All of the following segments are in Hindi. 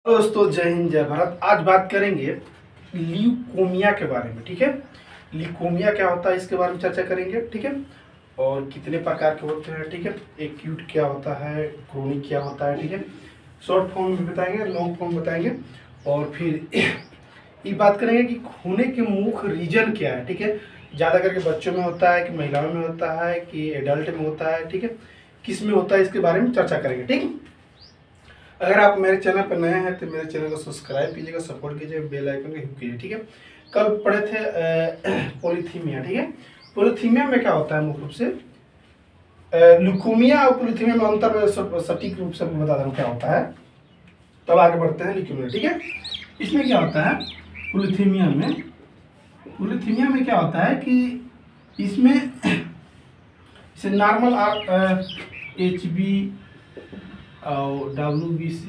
दोस्तों, जय हिंद जय भारत। आज बात करेंगे ल्यूकोमिया के बारे में। ठीक है, ल्यूकोमिया क्या होता है इसके बारे में चर्चा करेंगे। ठीक है, और कितने प्रकार के होते हैं। ठीक है, एक्यूट क्या होता है, क्रोनिक क्या होता है। ठीक है, शॉर्ट फॉर्म में बताएंगे, लॉन्ग फॉर्म बताएंगे, और फिर ये बात करेंगे कि होने के मुख्य रीजन क्या है। ठीक है, ज़्यादा करके बच्चों में होता है कि महिलाओं में होता है कि एडल्ट में होता है। ठीक है, किस में होता है इसके बारे में चर्चा करेंगे। ठीक है, अगर आप मेरे चैनल पर नए हैं तो मेरे चैनल को सब्सक्राइब कीजिएगा, सपोर्ट कीजिए, बेल आइकन को हिट कीजिए। ठीक है, कल पढ़े थे पॉलीथीमिया। ठीक है, पॉलीथीमिया में क्या होता है मुख्य रूप से, ल्यूकोमिया और पॉलीथीमिया में अंतर सटीक रूप से बता रहा हूँ क्या होता है। तब आगे बढ़ते हैं ल्यूकोमिया। ठीक है, इसमें क्या होता है पॉलीथीमिया में क्या होता है कि इसमें जैसे नॉर्मल HB और WBC,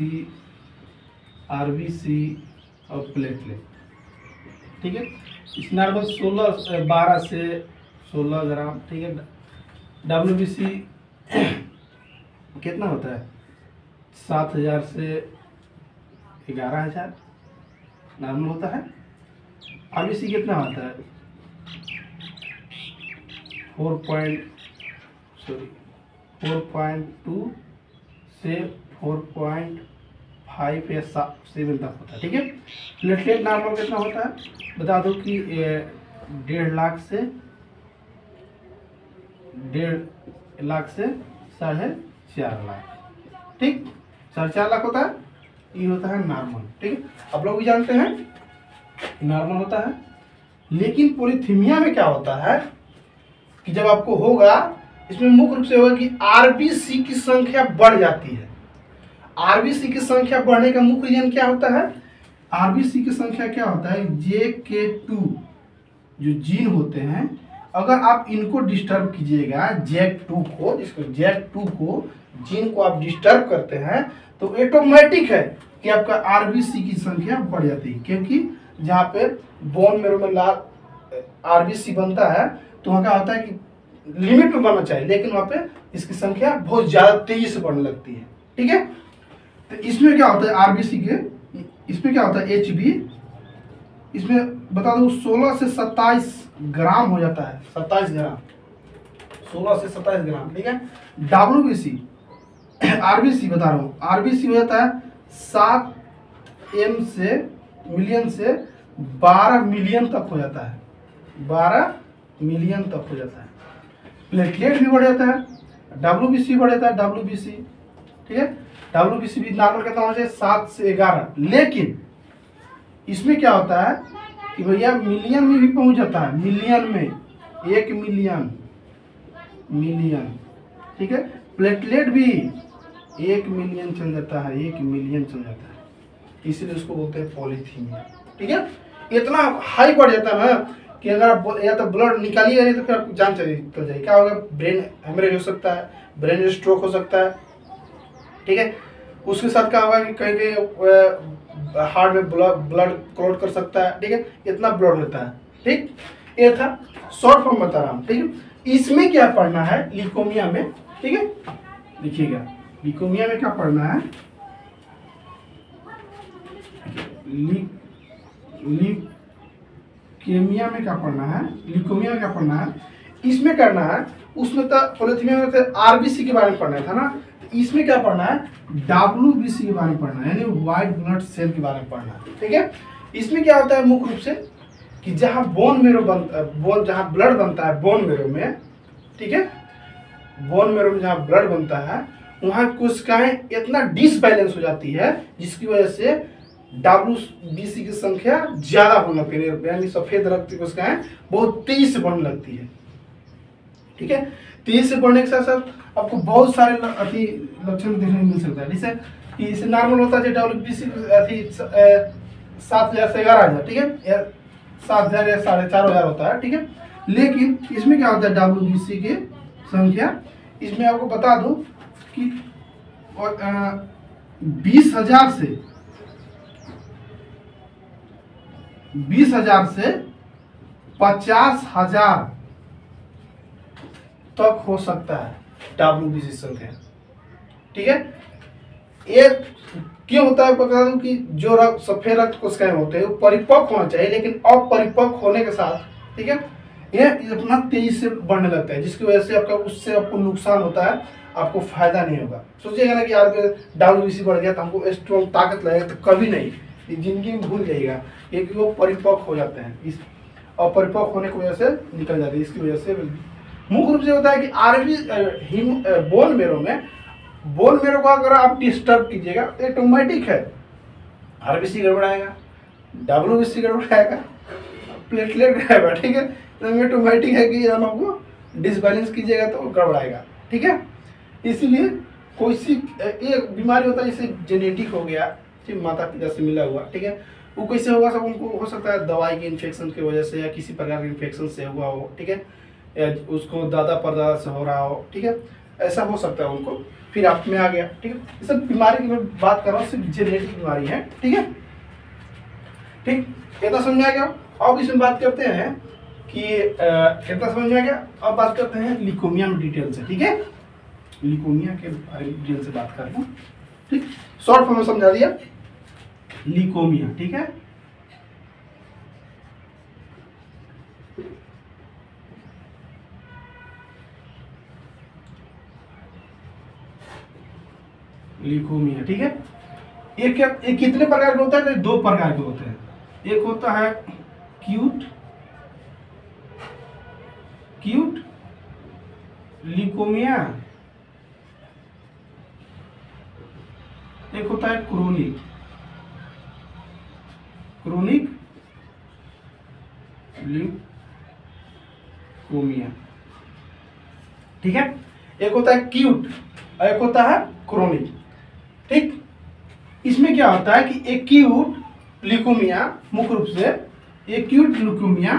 RBC और प्लेटलेट। ठीक है, इस नॉर्मल 12 से 16 ग्राम। ठीक है, WBC कितना होता है 7000 से 11000 नॉर्मल होता है। RBC कितना होता है 4.2 से 4.5 या 7 तक होता है। ठीक है, प्लेटलेट नॉर्मल कितना होता है बता दो कि 1.5 लाख से 4.5 लाख। ठीक, 4.5 लाख होता है, ये होता है नॉर्मल। ठीक है, आप लोग भी जानते हैं नॉर्मल होता है। लेकिन पॉलीथीमिया में क्या होता है कि जब आपको होगा, इसमें मुख्य रूप से होगा कि RBC की संख्या बढ़ जाती है। RBC की संख्या बढ़ने का मुख्य रीजन क्या होता है, RBC की संख्या क्या होता है, JK2 जो जीन होते हैं, अगर आप इनको डिस्टर्ब कीजिएगा, JAK2 को जीन को आप डिस्टर्ब करते हैं तो ऑटोमेटिक है कि आपका RBC की संख्या बढ़ जाती है। क्योंकि जहाँ पे बोन मेरो में RBC बनता है तो वहाँ क्या होता है कि लिमिट में बनना चाहिए, लेकिन वहाँ पे इसकी संख्या बहुत ज़्यादा तेजी से बढ़ने लगती है। ठीक है, तो इसमें क्या होता है RBC के, इसमें क्या होता है HB, इसमें बता दो 16 से 27 ग्राम हो जाता है, 27 ग्राम, 16 से 27 ग्राम। ठीक है, WBC RBC बता रहा हूँ, RBC हो जाता है 7 मिलियन से 12 मिलियन तक हो जाता है, 12 मिलियन तक हो जाता है। प्लेटलेट भी बढ़ जाता है, WBC बढ़ जाता है, WBC। ठीक है, WBC भी नॉर्मल कितना होना चाहिए 7 से 11। लेकिन इसमें क्या होता है कि भैया मिलियन में भी पहुंच जाता है, मिलियन में 1 मिलियन। ठीक है, प्लेटलेट भी 1 मिलियन चल जाता है, 1 मिलियन चल जाता है, इसलिए उसको बोलते हैं पॉलीथीमिया। ठीक है, इतना हाई बढ़ जाता है ना कि अगर आप या तो ब्लड निकालिएगा नहीं तो फिर आपको जान चल जाएगी। क्या होगा, ब्रेन हेमरेज हो सकता है, ब्रेन स्ट्रोक हो सकता है। ठीक है, उसके साथ क्या होगा कि कहीं कहीं हार्ट में ब्लड क्लॉट कर सकता है। ठीक है, इतना ब्लड होता है। ठीक, ये था शॉर्ट फॉर्म बता रहा हूँ। ठीक है, इसमें क्या पढ़ना है ल्यूकोमिया में। ठीक है, लिखिएगा ल्यूकोमिया में क्या पढ़ना है, ल्यूकोमिया में क्या पढ़ना है, ल्यूकोमिया में क्या पढ़ना है, इसमें करना है। उसमें तो पॉलीथीमिया में तो RBC के बारे में पढ़ना था ना, इसमें क्या पढ़ना है WBC के बारे में पढ़ना है, यानी व्हाइट ब्लड सेल के बारे में पढ़ना है। ठीक है, इसमें क्या होता है मुख्य रूप से कि जहाँ जहाँ ब्लड बनता है बोन मेरो में। ठीक है, बोन मेरो में जहाँ ब्लड बनता है वहाँ कोशिकाएं इतना डिसबैलेंस हो जाती है जिसकी वजह से WBC की संख्या ज्यादा होने लगती है, यानी सफेद रक्त की कोशिकाएं बहुत तेजी से बढ़ने लगती है। ठीक है, तेजी से बढ़ने के साथ साथ आपको बहुत सारे लक्षण देखने को मिल सकता है। जैसे कि इसे नॉर्मल होता है WBC 7000 से 11000। ठीक है, 7000 या 4500 होता है। ठीक है, लेकिन इसमें क्या होता है WBC की संख्या, इसमें आपको बता दूं कि 20,000 से 50,000 तक हो सकता है WBC संख्या। ठीक है, एक क्यों होता है बता दूं कि जो रक्त सफेद रक्त कोशिकाएं होते हैं वो परिपक्व होना चाहिए, लेकिन अपरिपक्व होने के साथ, ठीक है, ये अपना तेजी से बढ़ने लगता है, जिसकी वजह से उससे आपको नुकसान होता है, आपको फायदा नहीं होगा। सोचिएगा ना कि यार WBC बढ़ गया तो हमको स्ट्रॉन्ग ताकत लगेगा, तो कभी नहीं, ये जिंदगी में भूल जाइएगा, क्योंकि वो परिपक्व हो जाते हैं, इस अपरिपक्व होने की वजह से निकल जाते हैं। इसकी वजह से मुख्य रूप से होता है कि बोन मेरो को अगर आप डिस्टर्ब कीजिएगा तो ऑटोमेटिक है RBC गड़बड़ाएगा, WBC गड़बड़ाएगा, प्लेटलेट गड़बड़ा, ठीक है, तो ऑटोमेटिक है कि हम आपको डिसबैलेंस कीजिएगा तो गड़बड़ाएगा, ठीक है। इसीलिए कोई सी एक बीमारी होता है जैसे जेनेटिक हो गया, ठीक, माता पिता से मिला हुआ, ठीक है, वो कैसे होगा, सब उनको हो सकता है दवाई के इन्फेक्शन की वजह से या किसी प्रकार के इन्फेक्शन से हुआ हो, ठीक है, या उसको दादा परदादा से हो रहा हो, ठीक है, ऐसा हो सकता है उनको, फिर आप में आ गया, ठीक है। ये सब बीमारी की मैं बात कर रहा हूँ, सिर्फ जेनेटिक बीमारी है, ठीक है, ठीक, इतना समझ में आ गया। अब इसमें बात करते हैं कि कितना समझ में आ गया। अब बात करते हैं लिकोमिया में डिटेल से, ठीक है, लिकोमिया के बारे में डिटेल से बात करते हैं, ठीक, शॉर्ट फॉर्म में समझा दिया लिकोमिया, ठीक है। लिकोमिया, ठीक है, एक कितने प्रकार के होता है, तो 2 प्रकार के होते हैं। एक होता है क्यूट लिकोमिया, एक होता है क्रोनिक लिकोमिया, ठीक है। एक होता है क्यूट और एक होता है क्रोनिक, ठीक। इसमें क्या होता है कि एक्यूट ल्यूकेमिया, मुख्य रूप से एक्यूट ल्यूकेमिया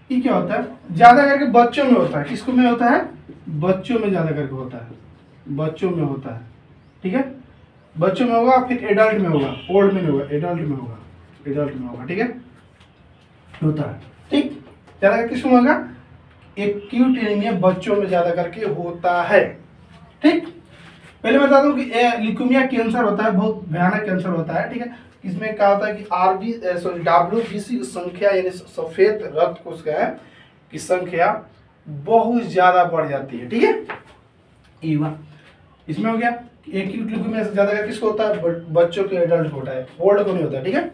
ये क्या होता है, ज्यादा करके बच्चों में होता है। किसको में होता है, बच्चों में ज्यादा करके होता है, बच्चों में होता है, ठीक है, बच्चों में होगा, फिर एडल्ट में होगा, ओल्ड में नहीं होगा, एडल्ट में होगा, ठीक है, होता है, ठीक। ज्यादा करके किसमें होगा, एक्यूट एनीमिया बच्चों में ज्यादा करके होता है, ठीक। पहले बता दूं कि ल्यूकेमिया कैंसर होता है, बहुत भयानक कैंसर होता है, ठीक है। इसमें क्या होता है कि WBC की संख्या, यानी सफेद रक्त कोशिकाएं की संख्या बहुत ज्यादा बढ़ जाती है, ठीक है। इसमें हो गया एक्यूट ल्यूकेमिया से ज्यादा किसको होता है, बच्चों के, एडल्ट को होता है, ओल्ड को नहीं होता, ठीक है,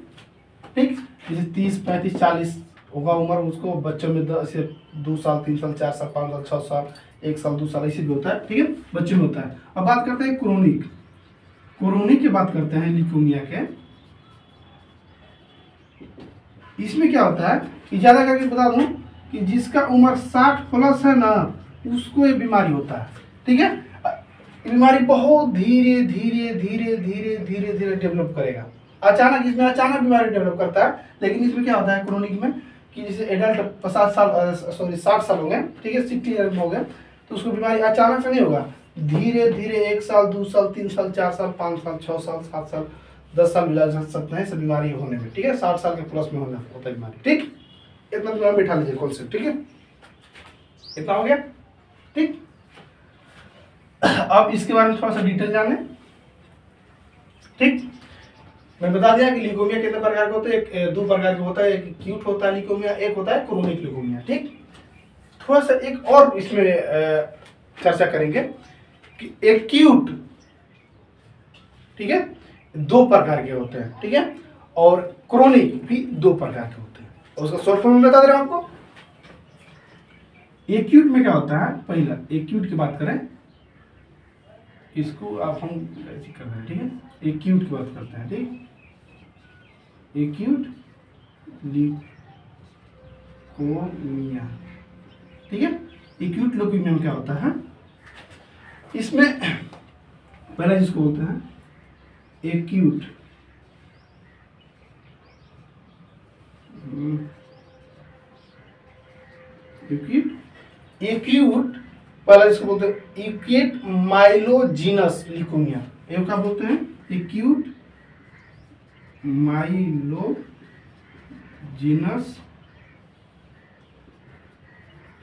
ठीक। जैसे 30, 35, 40 होगा उम्र, उसको बच्चों में 2 साल, 3 साल, 4 साल, 5 साल, 6 साल, 1 साल, 2 साल ऐसे भी होता है, ठीक है, बच्चों में होता है। अब बात करते हैं क्रोनिक की बात करते हैं ल्यूकेमिया के। इसमें क्या होता है कि ज्यादा करके बता दूं कि जिसका उम्र 60 प्लस है ना, उसको ये बीमारी होता है, ठीक है। बीमारी बहुत धीरे धीरे डेवलप करेगा, अचानक, इसमें अचानक बीमारी डेवलप करता है। लेकिन इसमें क्या होता है क्रोनिक में कि जैसे एडल्ट 60 साल हो गए, ठीक है, 60 ईयर हो गए, तो उसको बीमारी अचानक से नहीं होगा, धीरे धीरे 1 साल, 2 साल, 3 साल, 4 साल, 5 साल, 6 साल, 7 साल, 10 साल मिला जा सकते हैं सब बीमारी होने में, ठीक है, 60 साल के प्लस में होना होता है बीमारी, ठीक। इतना बीमारी बिठा लीजिए कॉन्सेप्ट, ठीक है, इतना हो गया, ठीक। अब इसके बारे में थोड़ा सा डिटेल जाने, ठीक। मैं बता दिया कि ल्यूकेमिया कितने प्रकार के होते हैं, 2 प्रकार के होता है, एक एक्यूट होता है ल्यूकेमिया, एक होता है क्रोनिक ल्यूकेमिया, ठीक। थोड़ा सा एक और इसमें चर्चा करेंगे कि एक्यूट, ठीक है, 2 प्रकार के होते हैं, ठीक है, और क्रोनिक भी 2 प्रकार के होते हैं, और उसका शॉर्ट फॉर्म बता दे रहा हूं आपको। एक्यूट में क्या होता है, पहला एक्यूट की बात करें, इसको आप हम ऐसे कर रहे हैं, ठीक है, एक्यूट की बात करते हैं, ठीक, एक्यूट ल्यूकेमिया, ठीक है। एक्यूट ल्यूकेमिया में क्या होता है, इसमें पहला जिसको बोलते हैं एक्यूट पहला जिसको बोलते हैं एक्यूट माइलोजिनस ल्यूकेमिया, ये क्या बोलते हैं, एक्यूट माइलोजिनस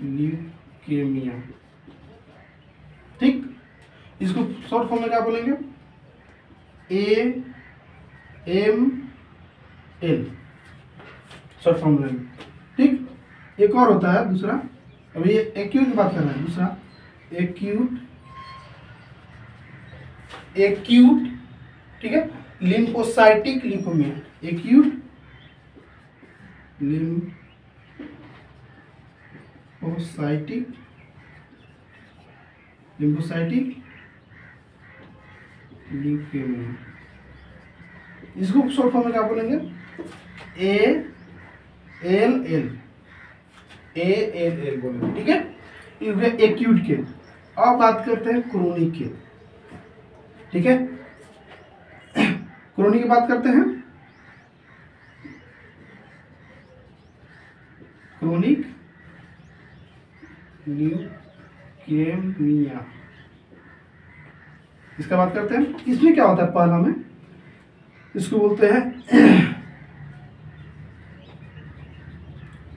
ल्यूकेमिया, ठीक, इसको शॉर्ट फॉर्म में क्या बोलेंगे, AML शॉर्ट फॉर्म में। ठीक, एक और होता है दूसरा, अभी ये एक्यूट की बात कर रहे हैं, दूसरा एक्यूट, ठीक है, lymphocytic leukaemia, acute lymphocytic leukaemia, इसको शॉर्ट फॉर्म में क्या बोलेंगे, ALL बोलेंगे। ठीक है, ये एक्यूट के। अब बात करते हैं क्रोनिक के। ठीक है, क्रोनिक की बात करते हैं, क्रोनिक ल्यूकेमिया, इसका बात करते हैं। इसमें क्या होता है, पहला में इसको बोलते हैं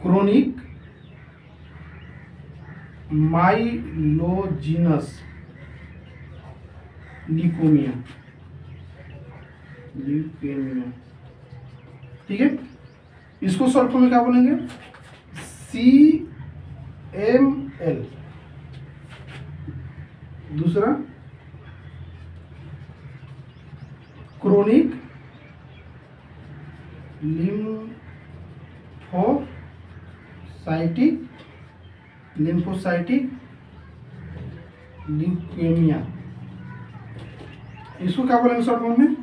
क्रोनिक माइलोजिनस ल्यूकेमिया, ठीक है, इसको शॉर्ट फॉर्म में क्या बोलेंगे, CML। दूसरा क्रोनिक लिम्फोसाइटिक ल्यूकेमिया, इसको क्या बोलेंगे शॉर्ट फॉर्म में,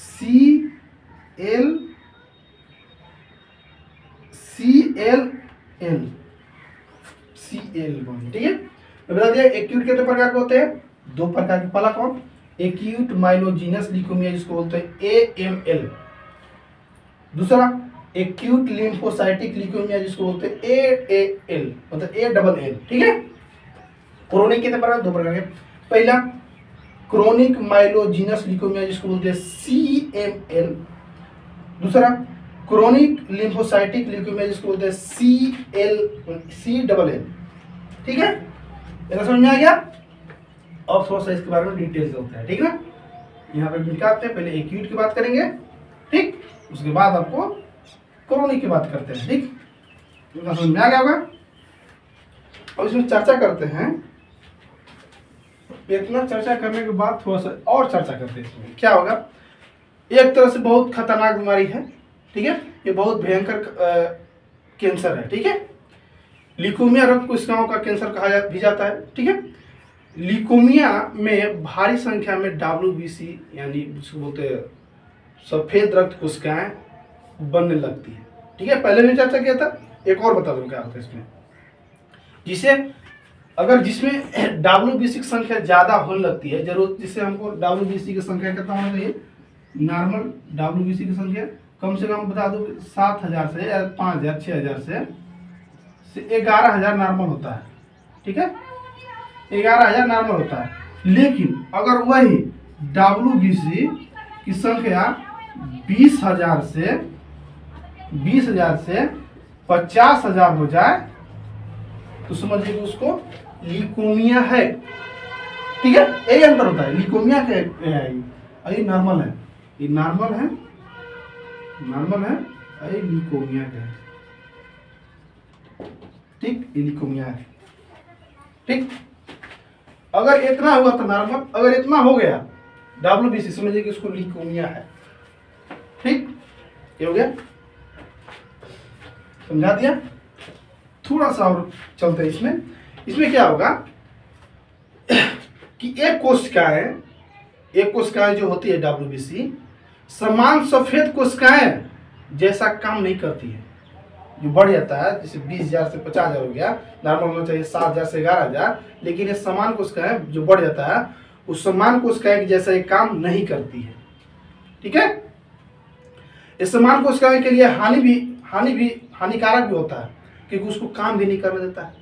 CL बोलेंगे। ठीक है, तो बता दिया एक्यूट कितने प्रकार के होते हैं, दो प्रकार के। पहला कौन, एक्यूट माइलोजिनस ल्यूकेमिया जिसको बोलते हैं AML। दूसरा एक्यूट लिम्फोसाइटिक ल्यूकेमिया जिसको बोलते हैं AAL, मतलब ALL। ठीक है, क्रोनिक कितने प्रकार, दो प्रकार के। पहला क्रोनिक माइलोजिनस ल्यूकेमिया जिसको बोलते हैं CML। दूसरा क्रोनिक लिम्फोसाइटिक ल्यूकेमिया जिसको बोलते हैं CLL। ठीक है, इतना समझ में आ गया। अब थोड़ा सा इसके बारे में डिटेल्स होता है, ठीक है ना। यहाँ पे निकालते हैं, पहले एक्यूट की बात करेंगे, ठीक, उसके बाद आपको क्रोनिक की बात करते हैं। ठीक, इतना समझ में आ गया होगा। अब इसमें चर्चा करते हैं। इतना चर्चा करने के बाद थोड़ा सा और चर्चा करते हैं। इसमें क्या होगा, एक तरह से बहुत खतरनाक बीमारी है, ठीक है, ये बहुत भयंकर कैंसर है। ठीक है, ल्यूकेमिया रक्त कोशिकाओं का कैंसर कहा भी जाता है। ठीक है, ल्यूकेमिया में भारी संख्या में WBC यानी जिसको बोलते हैं सफेद रक्त कोशिकाएं बनने लगती है। ठीक है, पहले भी चर्चा किया था, एक और बता दूं क्या होता है इसमें, जिसमें WBC की संख्या ज्यादा होने लगती है, जरूर जिससे हमको WBC की संख्या कितना होना चाहिए, नॉर्मल WBC की संख्या कम से कम बता दो 7,000 से 5,000 6,000 से 11,000 नॉर्मल होता है। ठीक है, 11,000 नॉर्मल होता है। लेकिन अगर वही WBC की संख्या 20,000 से 50,000 हो जाए तो समझिए कि उसको ल्यूकेमिया है। ठीक है, यही अंतर होता है, ल्यूकेमिया का है, ये नॉर्मल है, ये नॉर्मल है, ये ल्यूकेमिया का है। ठीक, ये ल्यूकेमिया है। ठीक, अगर इतना हुआ तो नॉर्मल, अगर इतना हो गया WBC समझिए कि उसको ल्यूकेमिया है। ठीक, ये हो गया, समझा दिया। थोड़ा सा और चलते हैं इसमें क्या होगा कि एक कोशिकाएं जो होती है WBC समान सफेद कोशिकाएं जैसा काम नहीं करती है, जो बढ़ जाता है, जैसे 20,000 से 50,000 हो गया, नॉर्मल होना चाहिए 7,000 से 11,000, लेकिन ये समान कोशिकाएं जो बढ़ जाता है उस समान कोशिकाएं जैसा ये काम नहीं करती है। ठीक है, इस समान कोशिकाएं के लिए हानिकारक भी होता है, क्योंकि उसको काम भी नहीं करने देता है।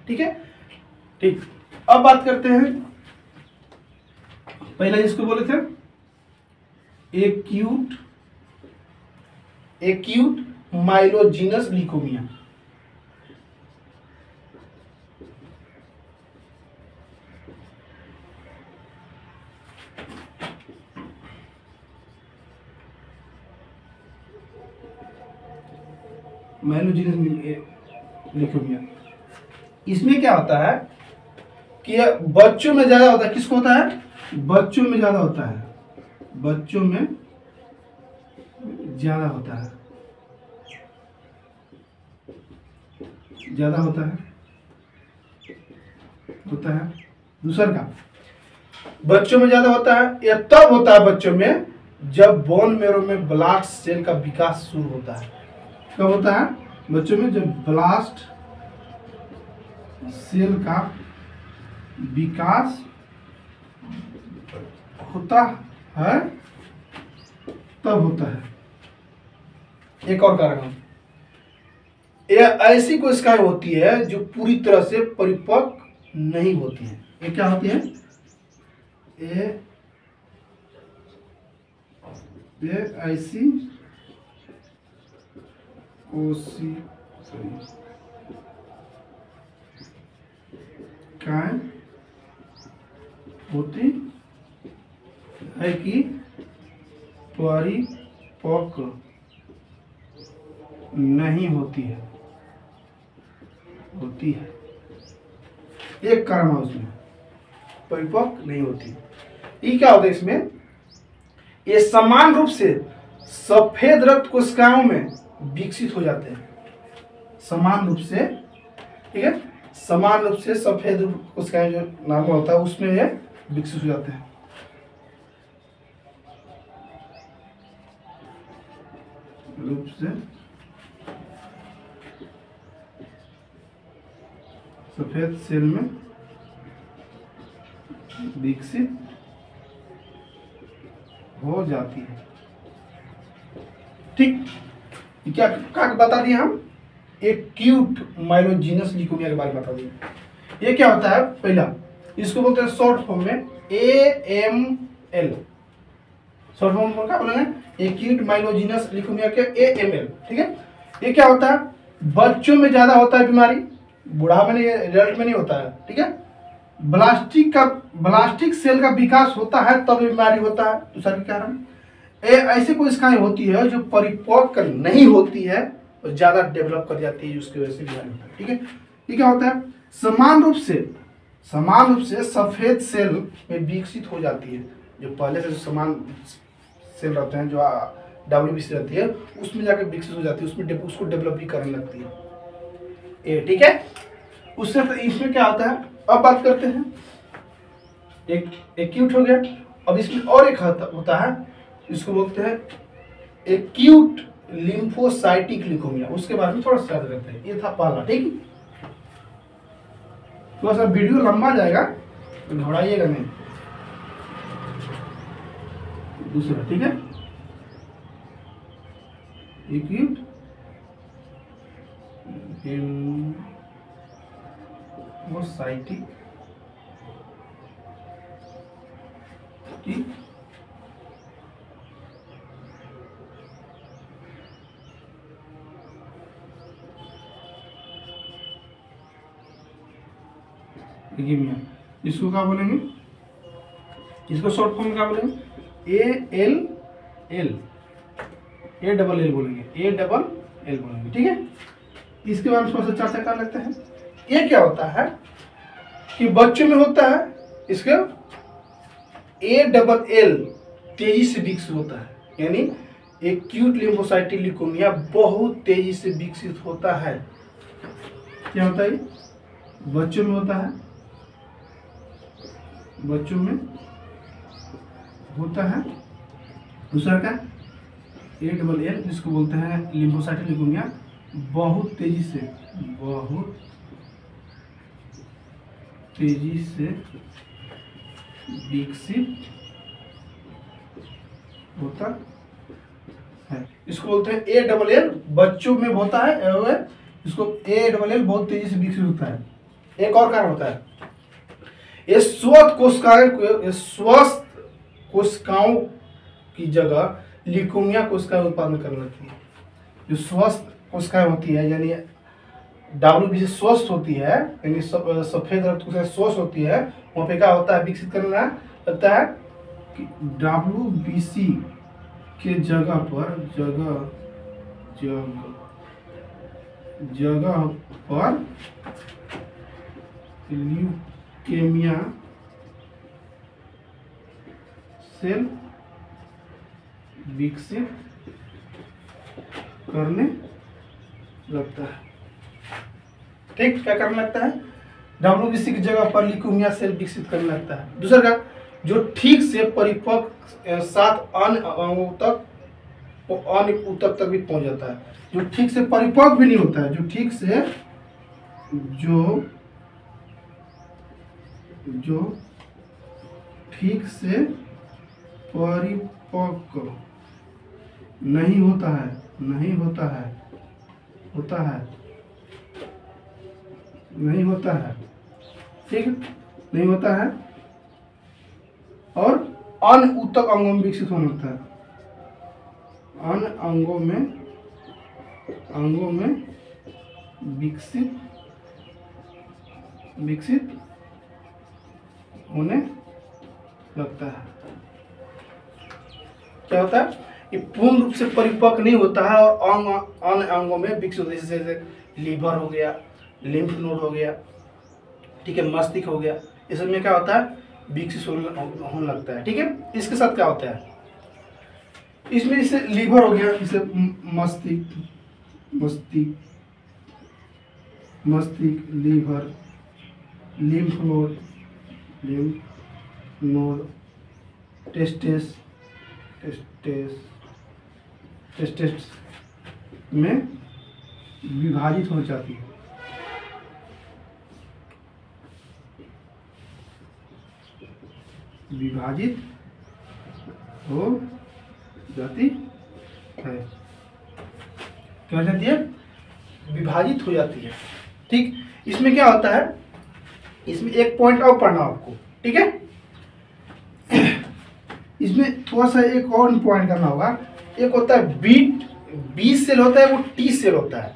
ठीक है, ठीक, अब बात करते हैं, पहला जिसको बोले थे एक्यूट माइलोजिनस ल्यूकेमिया। माइलोजेनियस ल्यूकेमिया। इसमें क्या होता है कि बच्चों में ज्यादा होता है। किसको होता है? बच्चों में ज्यादा होता है, बच्चों में ज्यादा होता है, ज्यादा होता है दूसर का बच्चों में ज्यादा होता है। यह तब होता है बच्चों में जब बोन मेरो में ब्लास्ट सेल का विकास शुरू होता है। कब होता है? बच्चों में जब ब्लास्ट सेल का विकास होता है तब होता है। एक और कारण, यह ऐसी कोशिकाएं होती है जो पूरी तरह से परिपक्व नहीं होती है। ये क्या होती है? ये ऐसी कोशिकाएं होती है कि परिपक्व नहीं होती है, एक कारण है उसमें, परिपक्व नहीं होती। ये क्या होता है इसमें? ये समान रूप से सफेद रक्त कोशिकाओं में विकसित हो जाते हैं। समान रूप से, ठीक है, समान रूप से सफेद कोशिकाएं जो नाम होता है उसमें ये विकसित हो जाते हैं। रूप से सफेद सेल में विकसित हो जाती है। ठीक, क्या बता दिए हम? एक्यूट माइलोजेनस ल्यूकेमिया के बारे में बता दिए। ये क्या होता है? पहला इसको बोलते हैं शॉर्ट फॉर्म में AML। शॉर्ट फॉर्म में क्या बोलेंगे? एक्यूट माइलोजेनस ल्यूकेमिया के AML। ठीक है, ये क्या होता है? बच्चों में ज्यादा होता है बीमारी, बुढ़ा में नहीं, एडल्ट में नहीं होता है। ठीक है, ब्लास्टिक सेल का विकास होता है तब बीमारी होता है। दूसरा कारण, ऐसी कोशिकाएं होती है जो परिपक्व नहीं होती है और ज्यादा डेवलप कर जाती है, उसकी वजह से बीमारी होता है। ठीक है, ये क्या होता है? समान रूप से सफेद सेल में विकसित हो जाती है। जो पहले से समान सेल रहते हैं, जो WBC रहती है, उसमें जाकर विकसित हो जाती है, उसमें उसको डेवलप भी करने लगती है। ठीक है, उससे इसमें क्या होता है? अब बात करते हैं, एक एक्यूट हो गया। अब इसमें और एक होता है, इसको बोलते हैं एक्यूट लिम्फोसाइटिक ल्यूकेमिया। उसके बारे में थोड़ा सा याद करते हैं। ये था पहला। ठीक, थोड़ा सा वीडियो लंबा जाएगा तो घबराइएगा नहीं। दूसरा, ठीक है, एक्यूट लिम्फोसाइटिक, ठीक, ल्यूकेमिया। इसको क्या बोलेंगे? इसको शॉर्ट फॉर्म क्या बोलेंगे? ALL बोलेंगे, ALL बोलेंगे। ठीक है, इसके बारे में थोड़ा सा चर्चा कर लेते हैं। ये क्या होता है कि बच्चों में होता है, इसका ALL तेजी से विकसित होता है, यानी एक्यूट लिम्फोसाइटिक ल्यूकेमिया बहुत तेजी से विकसित होता है। क्या होता है? बच्चों में होता है, बच्चों में होता है। दूसरा क्या? ALL, जिसको बोलते हैं लिम्फोसाइटिक ल्यूकेमिया, बहुत तेजी से विकसित होता है। इसको बोलते हैं ALL, बच्चों में होता है, इसको ALL बहुत तेजी से विकसित होता है। एक और कारण होता है, ये स्वस्थ कोशिकाओं की जगह ल्यूकेमिया कोशिकाएं उत्पादन करने लगती है। जो स्वस्थ कोशिकाएं होती है, यानी WBC स्वस्थ होती है, यानी सफेद रक्त कोशिकाएं स्वस्थ होती है, वहाँ पे क्या होता है? विकसित करने लगता है WBC के जगह पर जगह पर ल्यूकेमिया सेल विकसित करने लगता है। ठीक, क्या करने लगता है? WBC की जगह पर ल्यूकेमिया सेल विकसित करने लगता है। दूसरा का, जो ठीक से परिपक्व 7 अन्य अंगों तक अन्य ऊतक तक भी पहुंच जाता है। जो ठीक से परिपक्व भी नहीं होता है, जो ठीक से परिपक्व नहीं होता है, नहीं होता है, ठीक, नहीं होता है, और अन्य ऊतक अंगों में विकसित होना होता है। अन्य अंगों में विकसित होने लगता है। क्या होता है? ये पूर्ण रूप से परिपक्व नहीं होता है और अन्य अंगों में विकसित होता है, जैसे लीवर हो गया, लिम्फ नोड हो गया, ठीक है, मस्तिष्क हो गया, इस सब में क्या होता है? विकसित होने लगता है। ठीक है, इसके साथ क्या होता है? इसमें जैसे लीवर हो गया, जैसे मस्तिष्क, लीवर, लिम्फ नोड, टेस्टेस में विभाजित हो जाती है। विभाजित हो जाती है। क्या हो जाती है? विभाजित हो जाती है। ठीक, इसमें क्या होता है? इसमें एक पॉइंट और पढ़ना आपको, ठीक है? इसमें थोड़ा सा एक और पॉइंट करना होगा। एक होता है बी सेल होता है, वो टी सेल होता है,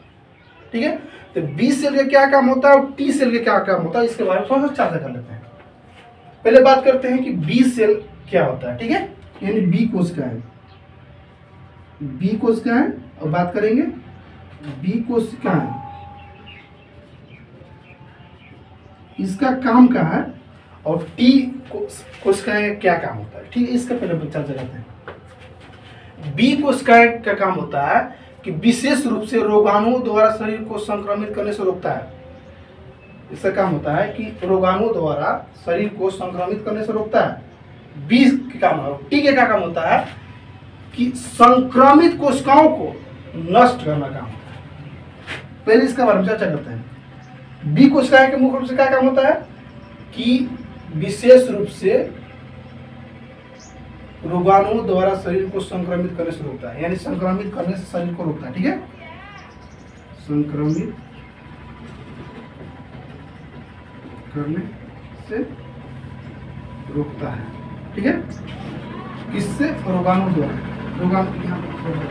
ठीक है? तो बी सेल का क्या काम होता है और टी सेल का क्या काम होता है, इसके बारे में थोड़ा सा चर्चा कर लेते हैं। पहले बात करते हैं कि बी सेल क्या होता है, ठीक है? यानी बी कोशिका है, बी कोशिका है, और बात करेंगे बी कोशिका है, इसका काम क्या है, और टी कोशिका का क्या काम होता है, ठीक है? इसका पहले चर्चा करते हैं। बी कोशिका का काम होता है कि विशेष रूप से रोगाणुओं द्वारा शरीर को संक्रमित करने से रोकता है। इसका काम होता है कि रोगाणुओं द्वारा शरीर को संक्रमित करने से रोकता है। बी का काम है। टी का क्या काम होता है कि संक्रमित कोशिकाओं को नष्ट करना काम होता है। पहले इसका बारे में चर्चा करते हैं। बी कोशिका के मुख्य रूप से क्या काम होता है कि विशेष रूप से रोगाणुओं द्वारा शरीर को संक्रमित करने से रोकता है, यानी संक्रमित करने से शरीर को रोकता है, ठीक है? संक्रमित करने से रोकता है, ठीक है? किससे? रोगाणु द्वारा। रोगाणु यहाँ द्वारा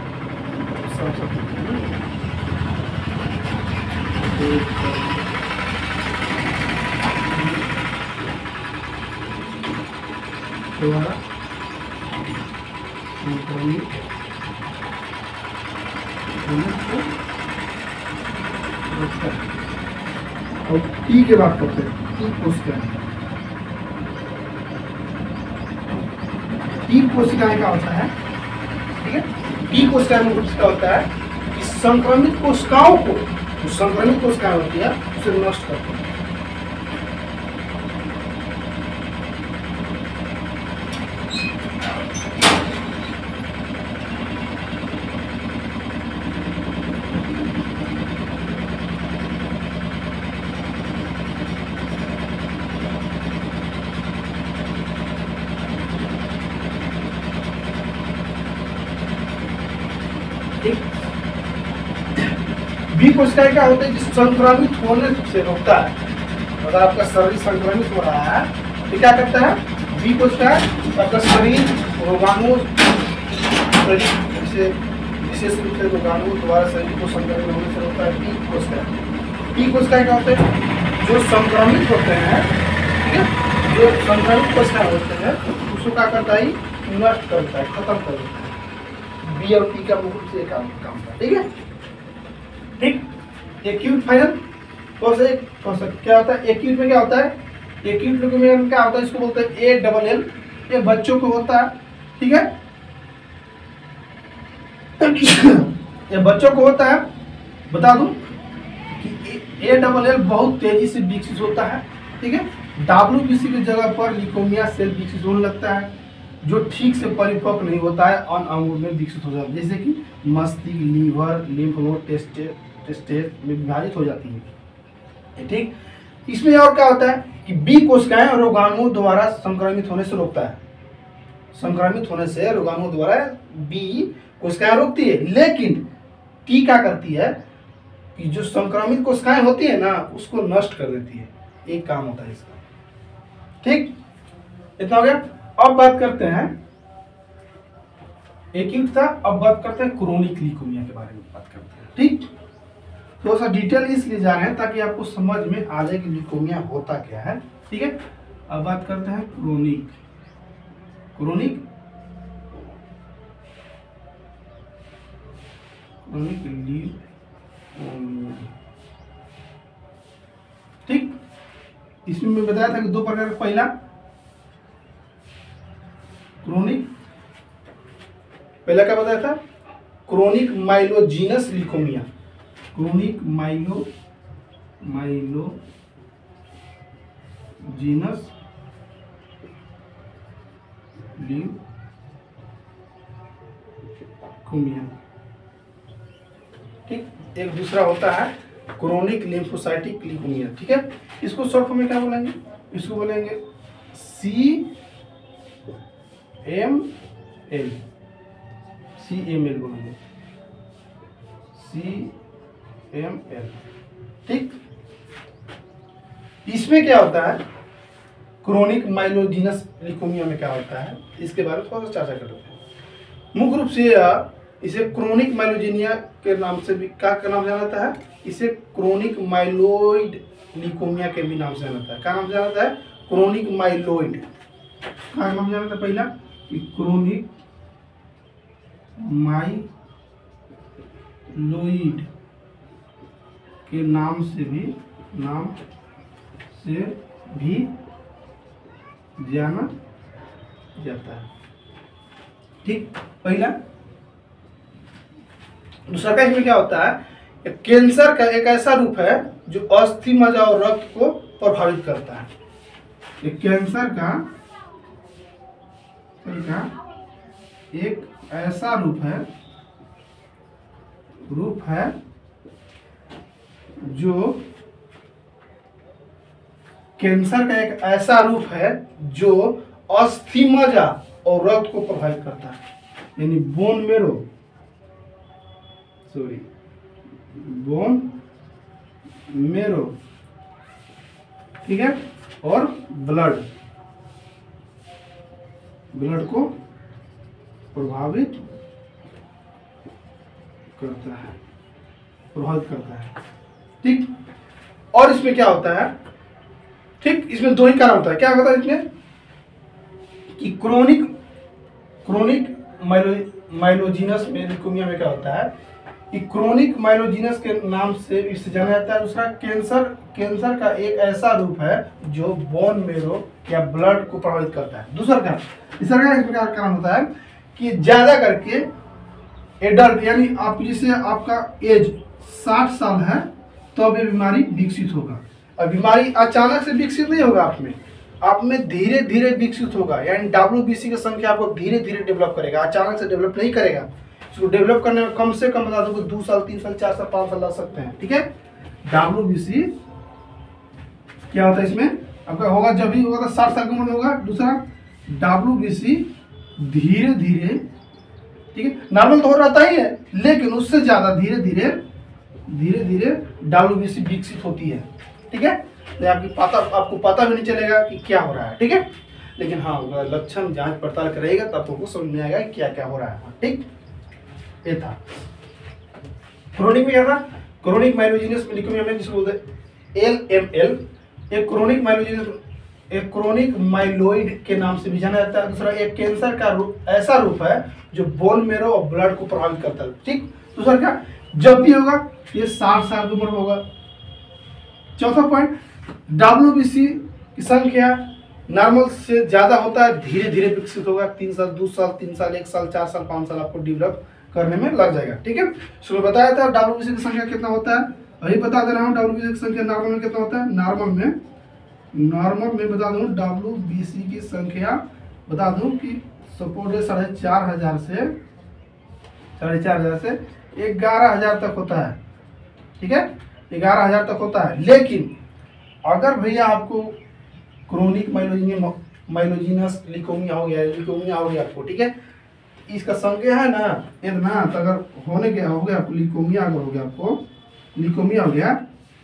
संक्रमित होने से रोकता है। और टी की बात करते हैं। टी कोशिकाएं क्या होता है, ठीक है? टी कोशिकाएं में रूप से क्या होता है कि संक्रमित कोशिकाओं को, जो संक्रमित कोशिकाएं होती है उसे नष्ट करते हैं। बी कोशिकाएं क्या होता है कि संक्रमित होने से रोकता है। अगर आपका शरीर संक्रमित हो रहा है तो क्या करता है? बी कोशिकाएं आपका शरीर रोगाणु से विशेष रूप से रोगाणु द्वारा शरीर को संक्रमित होने से रोकता है। टी कोशिकाएं क्या होते हैं? जो संक्रमित होते हैं, ठीक है? जो संक्रमित कोशिकाएं होते हैं उसको क्या करता है, नष्ट करता है, खत्म कर देता है। बी और टी का मुख्य रूप से काम करता है। ठीक है, ठीक। एक्यूट फाइनल क्या होता है, एक्यूट में क्या होता है, एक्यूट ल्यूकेमिया में क्या होता है, इसको बोलते हैं ALL। ये बच्चों को होता है। ठीक है, ये बच्चों को होता है। बता दूं कि ALL बहुत तेजी से विकसित होता है। ठीक है, WBC की जगह पर ल्यूकेमिया सेल विकसित होने लगता है, जो ठीक से परिपक्व नहीं होता है, अन्य अंगों में विकसित हो जाता है, जैसे कि मस्तिष्क, लीवर, लिम्फ नोड, टेस्टेस में विभाजित हो जाती है। ठीक, इसमें और क्या होता है कि बी कोशिकाएं रोगाणुओं द्वारा संक्रमित होने से रोकता है। संक्रमित होने से रोगाणुओं द्वारा बी कोशिकाएं रोकती है, लेकिन टी क्या करती है कि जो संक्रमित कोशिकाएं होती है ना, उसको नष्ट कर देती है। एक काम होता है इसका। ठीक, इतना हो गया। अब बात करते हैं, एक्यूट था, अब बात करते हैं क्रोनिक ल्यूकेमिया के बारे में बात करते हैं। ठीक, थोड़ा सा डिटेल इसलिए जा रहे हैं ताकि आपको समझ में आ जाए कि ल्यूकेमिया होता क्या है। ठीक है, अब बात करते हैं क्रोनिक क्रोनिक ल्यूकेमिया। ठीक, इसमें मैं बताया था कि दो प्रकार का, पहला क्रोनिक, पहला क्या बताया था, chronic myelogenous leukaemia. Chronic myelogenous leukaemia. ठीक, एक दूसरा होता है क्रोनिक लिम्फोसाइटिक ल्यूकेमिया। ठीक है, इसको शॉर्ट फॉर्म में क्या बोलेंगे, इसको बोलेंगे CML बोलेंगे, CML। ठीक, इसमें क्या होता है, क्रोनिक माइलोजीनस ल्यूकेमिया में क्या होता है, इसके बारे में थोड़ा सा चर्चा कर लेते हैं। मुख्य रूप से इसे क्रोनिक माइलोजीनिया के नाम से भी क्या नाम जाना जाता है, इसे क्रोनिक माइलोइड ल्यूकेमिया के भी नाम से जाना जाता है। क्या नाम जाना जाता है, क्रोनिक माइलोइड। क्या नाम जाना था पहला कि क्रोनिक माइलोइड के नाम से भी जाना जाता है। ठीक, पहला। दूसरा का इसमें क्या होता है, कैंसर का एक ऐसा रूप है जो अस्थि मज्जा और रक्त को प्रभावित करता है। ये कैंसर का एक ऐसा रूप है जो कैंसर का एक ऐसा रूप है जो अस्थि मज्जा और रक्त को प्रभावित करता है, यानी बोन मेरो। ठीक है, और ब्लड को प्रभावित करता है। ठीक, और इसमें क्या होता है, ठीक, इसमें दो ही कारण होता है। क्या होता है इसमें कि क्रोनिक माइलोजीनस ल्यूकेमिया में क्या होता है कि क्रोनिक माइलोजीनस के नाम से इसे जाना जाता है। दूसरा, कैंसर का एक ऐसा रूप है जो बोन मेरो या ब्लड को प्रभावित करता है। तीसरा का इस प्रकार कारण होता है कि ज्यादा करके एडल्ट, यानी आप जिसे आपका एज 60 साल है तब ये बीमारी विकसित होगा। और बीमारी अचानक से विकसित नहीं होगा, आप में धीरे धीरे विकसित होगा, यानी WBC की संख्या आपको धीरे धीरे डेवलप करेगा, अचानक से डेवलप नहीं करेगा। इसको डेवलप करने में कम से कम बता दो 2 साल, 3 साल, 4 साल, 5 साल लग सकते हैं। ठीक है, WBC क्या होता है इसमें आपका होगा, जब भी होगा तो 60 साल की उम्र में होगा। दूसरा, WBC धीरे धीरे, ठीक है, नॉर्मल तो हो रहता ही है, लेकिन उससे ज्यादा धीरे धीरे WBC विकसित होती है। ठीक है, तो आपको पता भी नहीं चलेगा कि क्या हो रहा है। ठीक है, लेकिन हाँ, लक्षण जांच पड़ताल करेगा तब तुमको समझ में आएगा क्या क्या हो रहा है। ठीक, ये था क्रोनिक में। क्या था, क्रोनिक माइलोजीनस ल्यूकेमिया में जिसको बोलते हैं LML। एक क्रोनिक माइलोजीनस एक क्रोनिक माइलोइड के नाम से भी जाना जाता है। दूसरा एक कैंसर का ऐसा रूप है जो बोन मेरो और ब्लड को प्रभावित करता है। ठीक। दूसरा क्या, जब भी होगा ये 60 साल की उम्र में होगा। चौथा पॉइंट, WBC की संख्या नॉर्मल से ज्यादा होता है, धीरे धीरे विकसित होगा। 3 साल, 2 साल, 3 साल, 1 साल, 4 साल, 5 साल आपको डेवलप करने में लग जाएगा। ठीक है। शुरू में बताया था WBC की संख्या कितना होता है, वही बता दे रहा हूँ। WBC की संख्या नॉर्मल में कितना होता है, नॉर्मल में बता दूं WBC की संख्या बता दूं कि सपोज 4,500 से 11,000 तक होता है। ठीक है, 11,000 तक होता है। लेकिन अगर भैया आपको क्रोनिक माइलोजिनस लिकोमिया हो गया आपको, ठीक है, इसका संख्या है ना इतना, तो अगर हो गया आपको लिकोमिया, अगर हो गया आपको लिकोमिया हो गया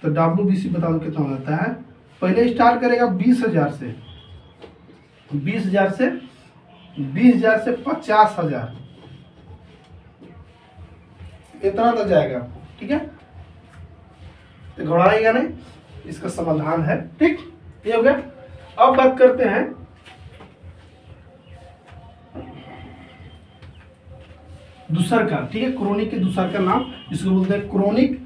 तो WBC बता दो कितना हो जाता है। पहले स्टार्ट करेगा 20,000 से 50,000 इतना तक जाएगा। ठीक है, तो घबराएगा नहीं, इसका समाधान है। ठीक, ये हो गया। अब बात करते हैं दूसर का। ठीक है, क्रोनिक के दूसर का नाम इसको बोलते हैं क्रोनिक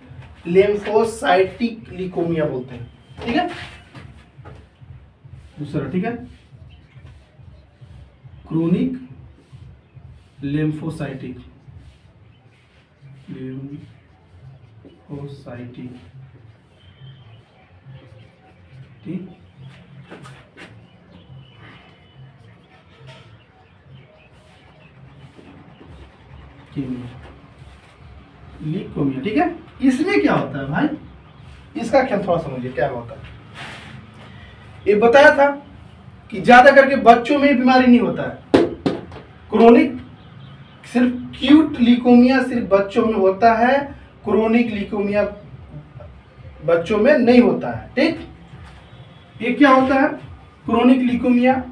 लिम्फोसाइटिक लिकोमिया बोलते हैं। ठीक है, दूसरा। ठीक है, क्रोनिक लिम्फोसाइटिक ठीक, लिकोमिया। ठीक है, इसमें क्या होता है भाई, इसका क्या थोड़ा समझिए क्या होता है। ये बताया था कि ज्यादा करके बच्चों में बीमारी नहीं होता है। क्रोनिक सिर्फ क्यूट लिकोमिया सिर्फ बच्चों में होता है, क्रोनिक लिकोमिया बच्चों में नहीं होता है। ठीक, ये क्या होता है, क्रोनिक लिकोमिया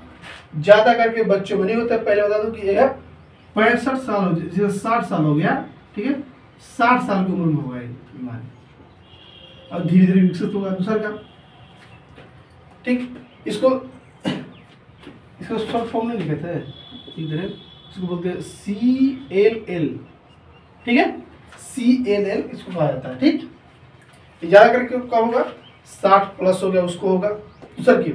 ज्यादा करके बच्चों में नहीं होता है। पहले बता दूं कि यह 65 साल हो, जैसे 60 साल हो गया, ठीक है, 60 साल की उम्र में होगा ये बीमारी, और धीरे धीरे विकसित होगा। दूसरा का, ठीक, इसको शॉर्ट फॉर्म में लिखे थे इधर, इसको बोलते हैं CLL। ठीक है, CLL इसको कहा जाता है। ठीक, ज्यादा करके क्या होगा, 60 प्लस हो गया उसको होगा। दूसरा की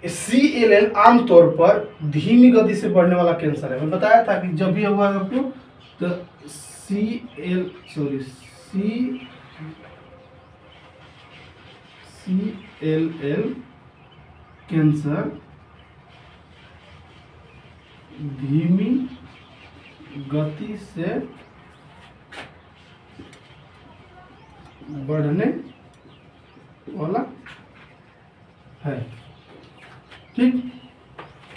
CLL आमतौर पर धीमी गति से बढ़ने वाला कैंसर है। मैं बताया था कि जब भी होगा आपको तो CLL कैंसर धीमी गति से बढ़ने वाला है। ठीक,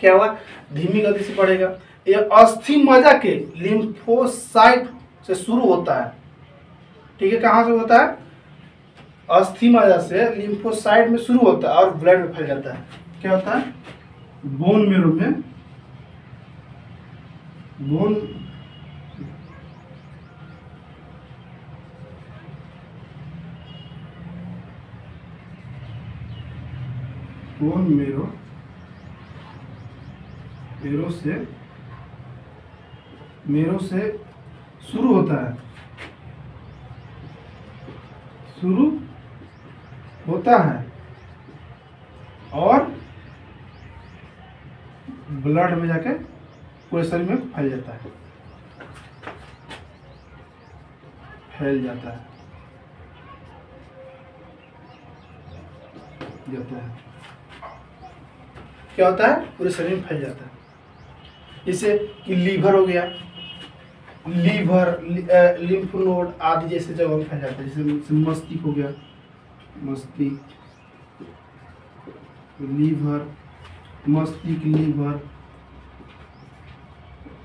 क्या हुआ, धीमी गति से बढ़ेगा। यह अस्थि मज्जा के लिम्फोसाइट से शुरू होता है। ठीक है, कहाँ से होता है, अस्थि मज्जा से लिम्फोसाइट में शुरू होता है और ब्लड में फैल जाता है। क्या होता है, बोन मेरो में बोन मेरो से शुरू होता है और ब्लड में जाके पूरे शरीर में फैल जाता है। क्या होता है, पूरे शरीर में फैल जाता है। जैसे कि लीवर हो गया, लिम्फ नोड आदि जैसे जगह में फैल जाता है। जैसे मस्तिष्क हो गया, लीवर,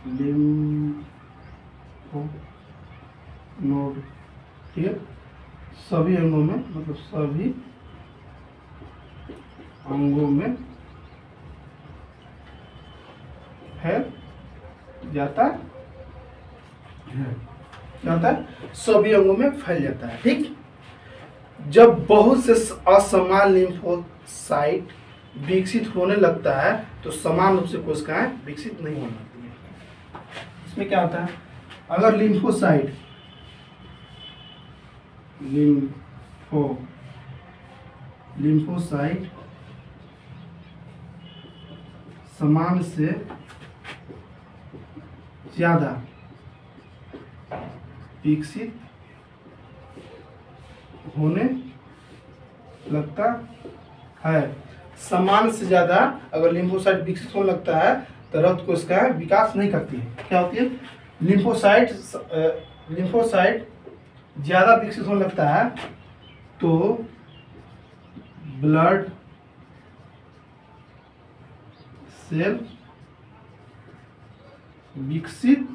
लिम्फ नोड। ठीक है, सभी अंगों में, मतलब सभी अंगों में फैल जाता है। क्या होता है, सभी अंगों में फैल जाता है। ठीक, जब बहुत से असमान लिम्फोसाइट विकसित होने लगता है तो समान रूप से कोशिकाएं विकसित नहीं होने लगती है। इसमें क्या होता है, अगर लिम्फोसाइट समान से ज्यादा विकसित होने लगता है, समान से ज्यादा अगर लिम्फोसाइट विकसित होने लगता है तो रक्त कोशिकाएं विकास नहीं करती है। क्या होती है, लिम्फोसाइट ज्यादा विकसित होने लगता है तो ब्लड सेल विकसित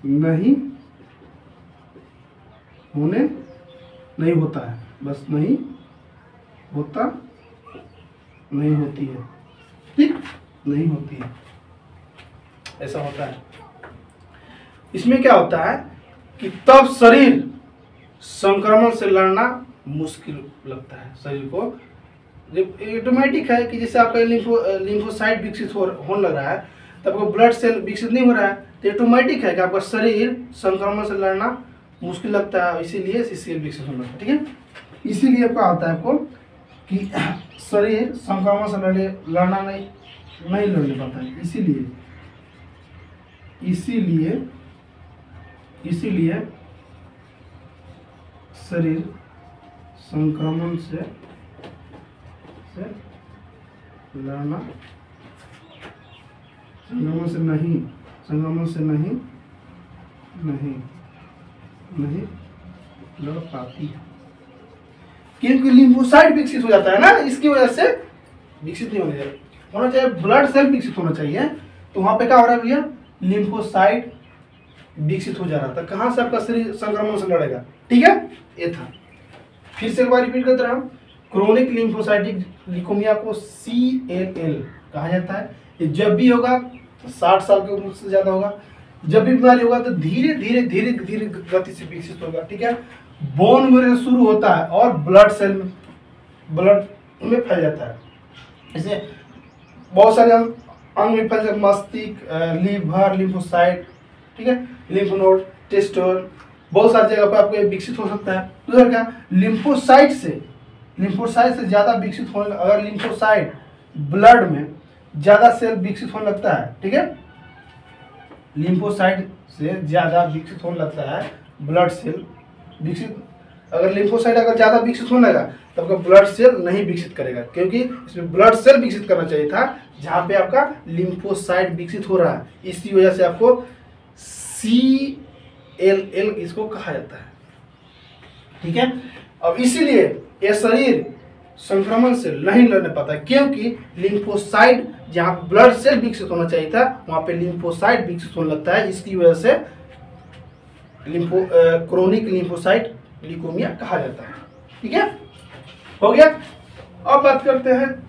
नहीं होता है, बस नहीं होती है, ठीक, नहीं होती है, ऐसा होता है। इसमें क्या होता है कि तब शरीर संक्रमण से लड़ना मुश्किल लगता है शरीर को। जब ऑटोमेटिक है कि जैसे आपका लिम्फोसाइट विकसित होने लग रहा है तब आपको ब्लड सेल विकसित नहीं हो रहा है, तो ऑटोमेटिक है कि आपका शरीर संक्रमण से लड़ना मुश्किल लगता है, इसीलिए सेल विकसित होने लगता है, ठीक है। इसीलिए क्या होता है आपको कि शरीर संक्रमण से लड़ना नहीं लड़ने पाता है, इसीलिए शरीर संक्रमण से नहीं लड़ पाती है, क्योंकि लिम्फोसाइट विकसित हो जाता है ना, इसकी वजह से विकसित नहीं होना चाहिए। ब्लड सेल विकसित होना चाहिए, तो वहां पे क्या हो रहा है भैया, लिम्फोसाइट विकसित हो जा रहा था। कहां से आपका शरीर संक्रमण से लड़ेगा, ठीक है, ये था। फिर से एक बार रिपीट करते रहा, क्रोनिक लिम्फोसाइटिक ल्यूकेमिया को CLL कहा जाता है। ये जब भी होगा 60 साल की उम्र से ज्यादा होगा, जब भी बीमारी होगा तो धीरे धीरे गति से विकसित होगा, ठीक है। बोन में शुरू होता है और ब्लड में फैल जाता है। जैसे बहुत सारे अंग में फैल जाते हैं, मस्तिष्क, लीवर, लिम्फोसाइट, ठीक है, लिम्फ नोड, टेस्टोन, बहुत सारी जगह पर आपको विकसित हो सकता है। दूसरा क्या, लिम्फोसाइट से ज्यादा विकसित होने, अगर लिम्फोसाइट ब्लड में ज्यादा सेल विकसित होने लगता है, ठीक है, लिम्फोसाइट से ज्यादा विकसित होने लगता है ब्लड सेल विकसित, अगर लिम्फोसाइट अगर ज्यादा विकसित होने लगा तो आपका ब्लड सेल नहीं विकसित करेगा, क्योंकि इसमें ब्लड सेल विकसित करना चाहिए था जहां पे आपका लिम्फोसाइट विकसित हो रहा है। इसी वजह से आपको CLL इसको कहा जाता है, ठीक है। अब इसीलिए यह शरीर संक्रमण से नहीं लड़ने पाता, क्योंकि लिम्फोसाइट जहां ब्लड सेल विकसित होना चाहिए था वहां पे लिम्फोसाइट विकसित होने लगता है। इसकी वजह से क्रोनिक लिम्फोसाइट ल्यूकेमिया कहा जाता है, ठीक है, हो गया। अब बात करते हैं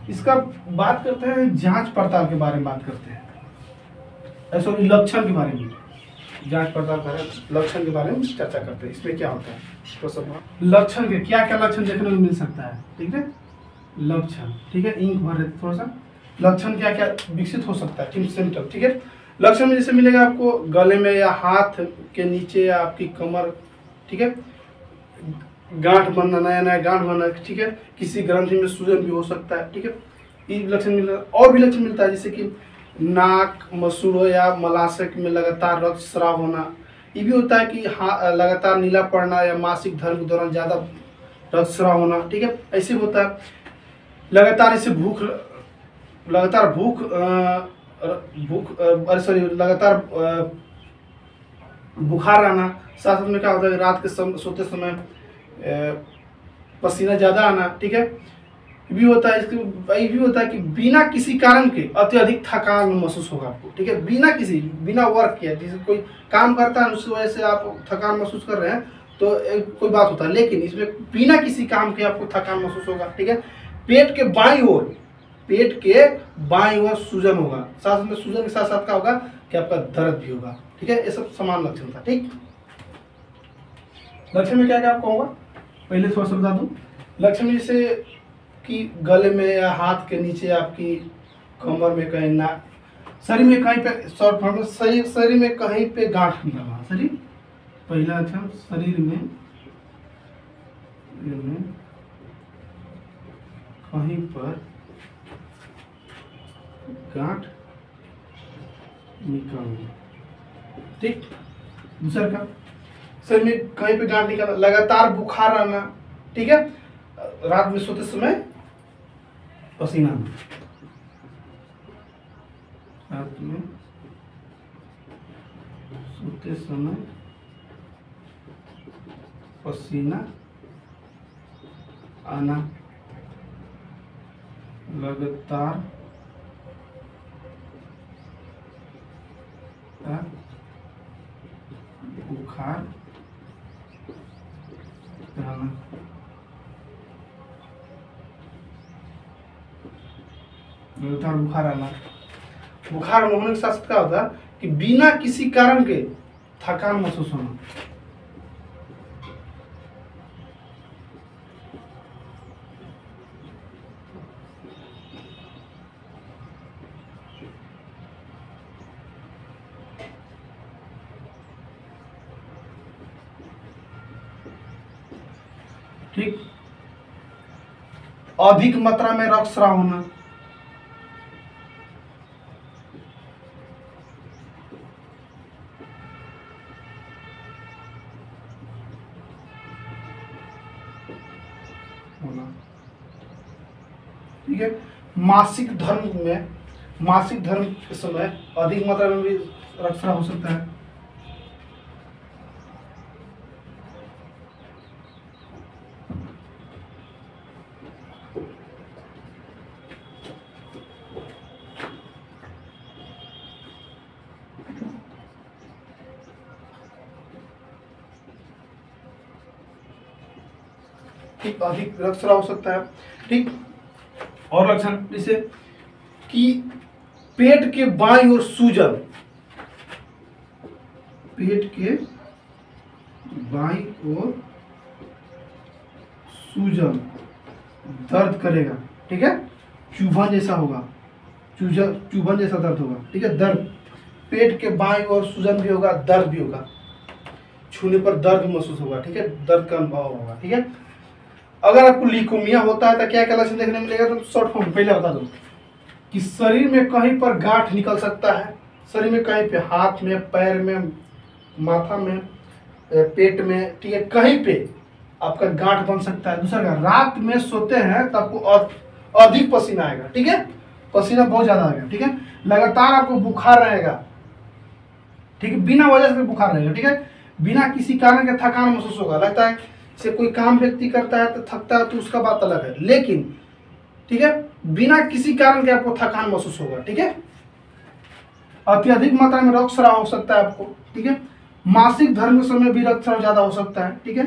जांच पड़ताल के बारे में बात करते हैं, सॉरी लक्षण के बारे में, जांच पड़ताल करें लक्षण के बारे में चर्चा करते हैं। इसमें क्या होता है, तो सब लक्षण के क्या लक्षण देखने को मिल सकता है, ठीक है, लक्षण, ठीक है, इंक भर रहे थोड़ा सा, लक्षण क्या विकसित हो सकता है, सिम्टम, ठीक है। लक्षण में जैसे मिलेगा आपको गले में या हाथ के नीचे या आपकी कमर, ठीक है, गांठ बनना, नया गांठ बनना, ठीक है, किसी ग्रंथि में सूजन भी हो सकता है, ठीक है, ये लक्षण मिलता है। और भी लक्षण मिलता है जैसे कि नाक, मसूड़ों या मलाशय में लगातार रक्त स्राव होना, ये भी होता है कि लगातार नीला पड़ना या मासिक धर्म के दौरान ज्यादा रक्त स्राव होना, ठीक है, ऐसे होता है। लगातार इसे लगातार बुखार आना, साथ में क्या होता है रात के सोते समय पसीना ज्यादा आना, ठीक है, भी होता है। इसके ये भी होता है कि बिना किसी कारण के अत्यधिक थकान महसूस होगा आपको, ठीक है, बिना वर्क किया, जैसे कोई काम करता है उसकी वजह से आप थकान महसूस कर रहे हैं तो कोई बात होता है, लेकिन इसमें बिना किसी काम के आपको थकान महसूस होगा, ठीक है। पेट के बाईं ओर सूजन होगा, साथ में सूजन के साथ साथ क्या होगा कि आपका दर्द भी होगा, ठीक है, ये सब समान लक्षण था, ठीक। लक्षण में क्या क्या आपको होगा, पहले थोड़ा सा बता दूं। लक्षण में जैसे आपकी गले में या हाथ के नीचे, आपकी कमर में कहीं ना, शरीर में कहीं पे, शॉर्ट फॉर्म में शरीर में कहीं पे गांठ निकलना। शरीर, पहला अक्षर शरीर में कहीं पर गांठ निकलना। ठीक। दूसरा का शरीर में कहीं पे गांठ निकलना, लगातार बुखार आना। ठीक है। रात में सोते समय पसीना आना, रात में सोते समय पसीना आना, लगातार बुखार आना। लगातार बुखार आना। बुखार होने के साथ क्या होता है कि बिना किसी कारण के थकान महसूस होना। ठीक। अधिक मात्रा में रक्तस्राव होना। ठीक है। मासिक धर्म के समय अधिक मात्रा में भी रक्तस्राव हो सकता है। ठीक, अधिक रक्तस्राव हो सकता है। ठीक। और लक्षण जैसे कि पेट के बाईं ओर सूजन, पेट के बाईं ओर सूजन, दर्द करेगा। ठीक है। चुभन जैसा होगा, चुभन जैसा दर्द होगा। ठीक है। दर्द, पेट के बाईं ओर सूजन भी होगा, दर्द भी होगा, छूने पर दर्द महसूस होगा। ठीक है। दर्द का अनुभव होगा। ठीक है। अगर आपको ल्यूकेमिया होता है तो क्या क्या लक्षण देखने मिलेगा, तो शॉर्ट फॉर्म पहले बता दो कि शरीर में कहीं पर गांठ निकल सकता है। शरीर में कहीं पे, हाथ में, पैर में, माथा में, पेट में। ठीक है। कहीं पे आपका गांठ बन सकता है। दूसरा, रात में सोते हैं तो आपको अधिक पसीना आएगा। ठीक है। पसीना बहुत ज्यादा आएगा। ठीक है। लगातार आपको बुखार रहेगा। ठीक है। बिना वजह से बुखार रहेगा। ठीक है। बिना किसी कारण के थकान महसूस होगा। लगता है से कोई काम व्यक्ति करता है तो थकता है, तो उसका बात अलग है, लेकिन ठीक है, बिना किसी कारण के आपको थकान महसूस होगा। ठीक है। अत्यधिक मात्रा में रक्तस्राव हो सकता है आपको। ठीक है। मासिक धर्म के समय भी रक्तस्राव ज्यादा हो सकता है। ठीक है।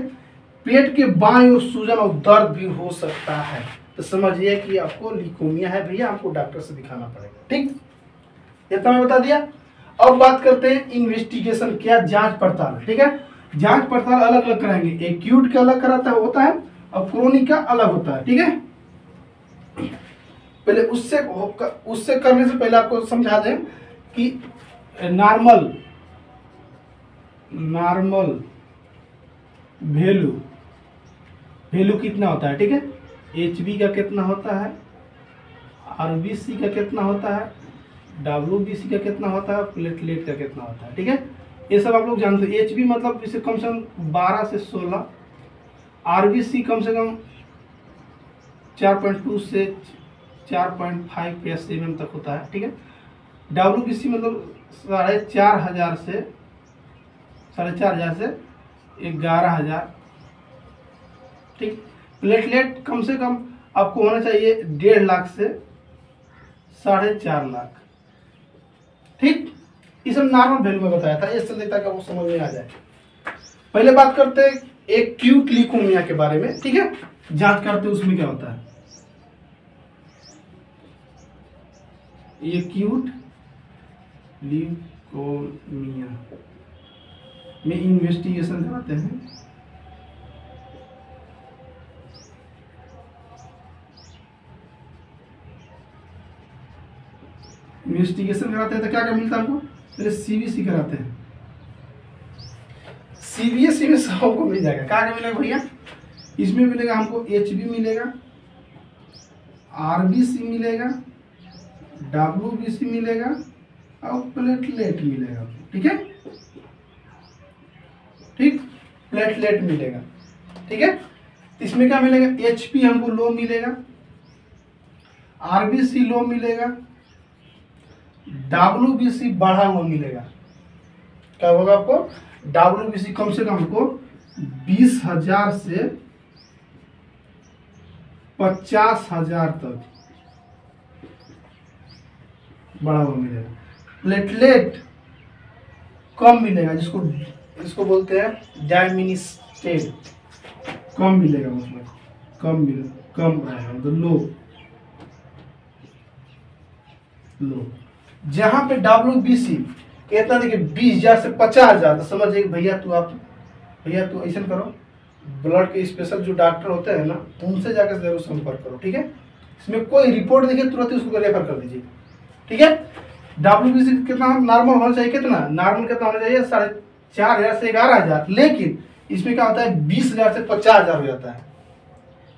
पेट के बाईं ओर सूजन और दर्द भी हो सकता है। तो समझिए कि आपको ल्यूकेमिया है भैया, आपको डॉक्टर से दिखाना पड़ेगा। ठीक, इतना मैं बता दिया। अब बात करते हैं इन्वेस्टिगेशन, क्या जांच पड़ताल। ठीक है। जांच पड़ताल अलग अलग कराएंगे, एक्यूट का अलग कराता होता है और क्रोनिक का अलग होता है। ठीक है। पहले उससे करने से पहले आपको समझा दें कि नॉर्मल वैल्यू कितना होता है। ठीक है। एचबी का कितना होता है, आरबीसी का कितना होता है, डब्ल्यूबीसी का कितना होता है, प्लेटलेट का कितना होता है। ठीक है। ये सब आप लोग जानते हैं। एचबी मतलब इसे कम से कम 12 से 16, आरबीसी कम से कम 4.2 से 4.5 mm तक होता है। ठीक है। डब्ल्यूबीसी मतलब 4,500 से 11,000। ठीक। प्लेटलेट कम से कम आपको होना चाहिए 1.5 लाख से 4.5 लाख। ठीक। ये सब नॉर्मल वैल्यू में बताया था, इससे लेता कि वो समझ में आ जाए। पहले बात करते हैं एक्यूट ल्यूकेमिया के बारे में। ठीक है। जांच करते हैं उसमें क्या होता है। एक्यूट ल्यूकेमिया में इन्वेस्टिगेशन कराते हैं। इन्वेस्टिगेशन कराते हैं तो क्या क्या मिलता है हमको, पहले सीबीसी कराते हैं, सीबीएसई में सबको मिल जाएगा। क्या क्या मिलेगा भैया, इसमें मिलेगा हमको एचबी मिलेगा, आरबीसी मिलेगा, डब्ल्यूबीसी मिलेगा और प्लेटलेट मिलेगा। ठीक है, ठीक, प्लेटलेट मिलेगा। ठीक है, इसमें क्या मिलेगा, एचपी हमको लो मिलेगा, आरबीसी लो मिलेगा, डब्ल्यूबीसी बढ़ा हुआ मिलेगा। क्या होगा आपको, डब्ल्यूबीसी कम से कम हमको 20,000 से 50,000 तक बढ़ा हुआ मिलेगा। प्लेटलेट कम मिलेगा, इसको बोलते हैं डायमिनिस्टेट, कम मिलेगा, मतलब कम मिलेगा, कम रहेगा, मतलब लो। जहां पे डब्ल्यूबीसी इतना देखिए 20,000 से 50,000, तो समझिए भैया तू ऐसा करो, ब्लड के स्पेशल जो डॉक्टर होते हैं ना, उनसे जाकर जरूर संपर्क करो। ठीक है, इसमें कोई रिपोर्ट देखिए तुरंत उसको रेफर कर दीजिए। ठीक है, डब्ल्यूबीसी कितना नॉर्मल होना चाहिए, कितना नॉर्मल कितना होना चाहिए, 4,500 से 11,000, लेकिन इसमें क्या होता है 20,000 से 50,000 हो जाता है,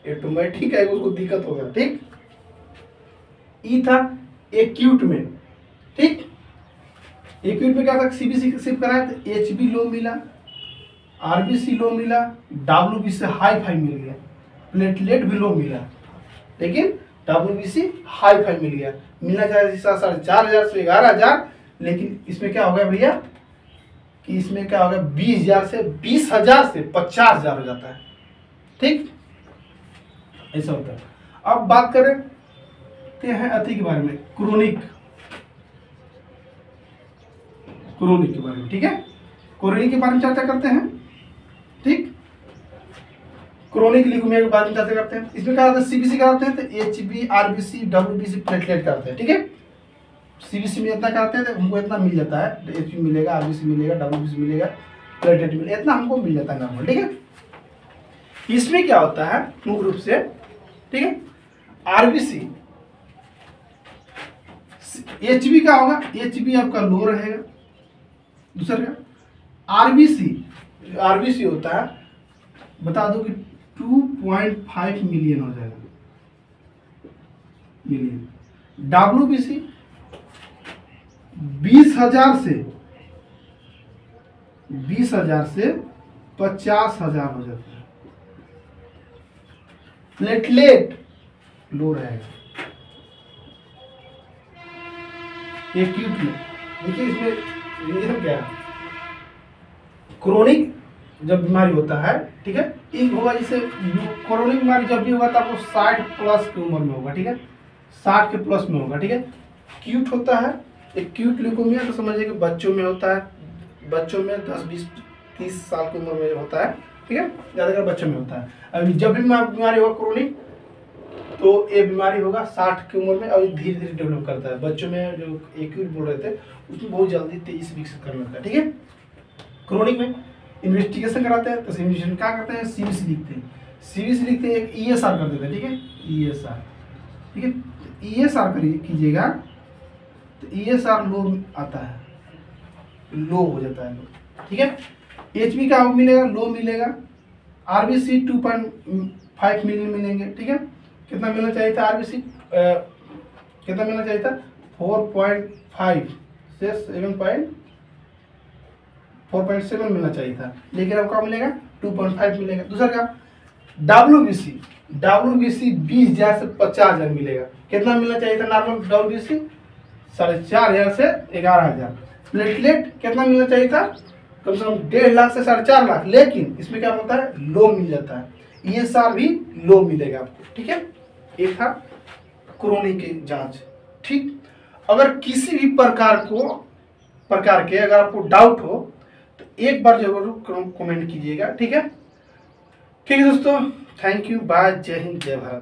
ऑटोमेटिक है, उसको दिक्कत हो गया। ठीक, ई था एक्यूट में। ठीक, एक्यूट में क्या था, सीबीसी सिर्फ कराया तो एचबी लो मिला, आरबीसी लो मिला, डब्ल्यूबीसी हाई फाई मिल गया, प्लेटलेट भी लो मिला, लेकिन डब्ल्यूबीसी हाई फाई मिल गया। मिलना चाहिए 4,500 से 11,000, लेकिन इसमें क्या हो गया भैया कि इसमें क्या हो गया 20,000 से 50,000 हो जाता है। ठीक, ऐसा होता है। अब बात करते हैं अति के बारे में, क्रोनिक के बारे में। ठीक है, क्रोनिक के बारे में चर्चा करते हैं। ठीक, क्रोनिक ल्यूकेमिया के बारे में चर्चा करते हैं। इसमें क्या होता है, सीबीसी कराते हैं तो एचबी, आरबीसी, डब्ल्यूबीसी, प्लेटलेट कराते हैं। ठीक है, सीबीसी में इतना कराते हैं तो हमको इतना मिल जाता है, एचबी मिलेगा, आरबीसी मिलेगा, डब्ल्यूबीसी मिलेगा, प्लेटलेट मिलेगा, इतना हमको मिल जाता है नॉर्मल। ठीक है, इसमें क्या होता है मुख्य रूप से, ठीक है, आरबीसी, एचबी का होगा, एचबी आपका लो रहेगा। दूसरा आरबीसी होता है, बता दो कि 2.5 मिलियन हो जाएगा, मिलियन। डब्ल्यूबीसी 20,000 से 50,000 हो जाता है। प्लेटलेट लो रहेगा। एक्यूट में देखिए, इसमें रीजन क्या है, क्रोनिक जब बीमारी होता है, ठीक है, एक होगा जैसे क्रोनिक बीमारी जब भी होगा तो आपको 60 प्लस की उम्र में होगा। ठीक है, 60 के प्लस में होगा। ठीक है, एक्यूट होता है, एक्यूट ल्यूकेमिया तो समझिए कि बच्चों में होता है, बच्चों में 10, 20, 30 साल की उम्र में होता है। ठीक है, ज़्यादातर बच्चों में होता है। अभी जब भी बीमारी होगा क्रोनिक, तो ये बीमारी होगा 60 की उम्र में, और धीरे धीरे डेवलप करता है। बच्चों में जो एक्यूट बोल रहे थे उसमें बहुत जल्दी तेजी से विकसित करने लगता है। ठीक है, क्रोनिक में इन्वेस्टिगेशन कराते हैं तो इन्वेस्टिगेशन क्या करते हैं, सीबीसी लिखते हैं, एक ईएसआर कर देते हैं। ठीक है, ईएसआर, ठीक है, ईएसआर कीजिएगा तो ईएसआर लो आता है, लो हो जाता है लो। ठीक है, एचबी का मिलेगा, लो मिलेगा, आरबीसी 2.5 मिलियन मिलेंगे। ठीक है, कितना मिलना चाहिए था आरबीसी, कितना मिलना चाहिए था 4.5 से 4.7 मिलना चाहिए था, लेकिन अब क्या मिलेगा 2.5 मिलेगा। दूसरा क्या, डब्ल्यूबीसी 20,000 से 50,000 मिलेगा। कितना मिलना चाहिए था नॉर्मल डब्ल्यूबीसी, 4,500 से 11,000। प्लेटलेट कितना मिलना चाहिए था, कम से कम 1.5 लाख से 4.5 लाख, लेकिन इसमें क्या होता है लो मिल जाता है, ये साल भी लो मिलेगा आपको। ठीक है, एक था क्रोनिक की जांच। ठीक, अगर किसी भी प्रकार के अगर आपको डाउट हो तो एक बार जरूर कमेंट कीजिएगा। ठीक है, ठीक है दोस्तों, थैंक यू, बाय, जय हिंद, जय भारत।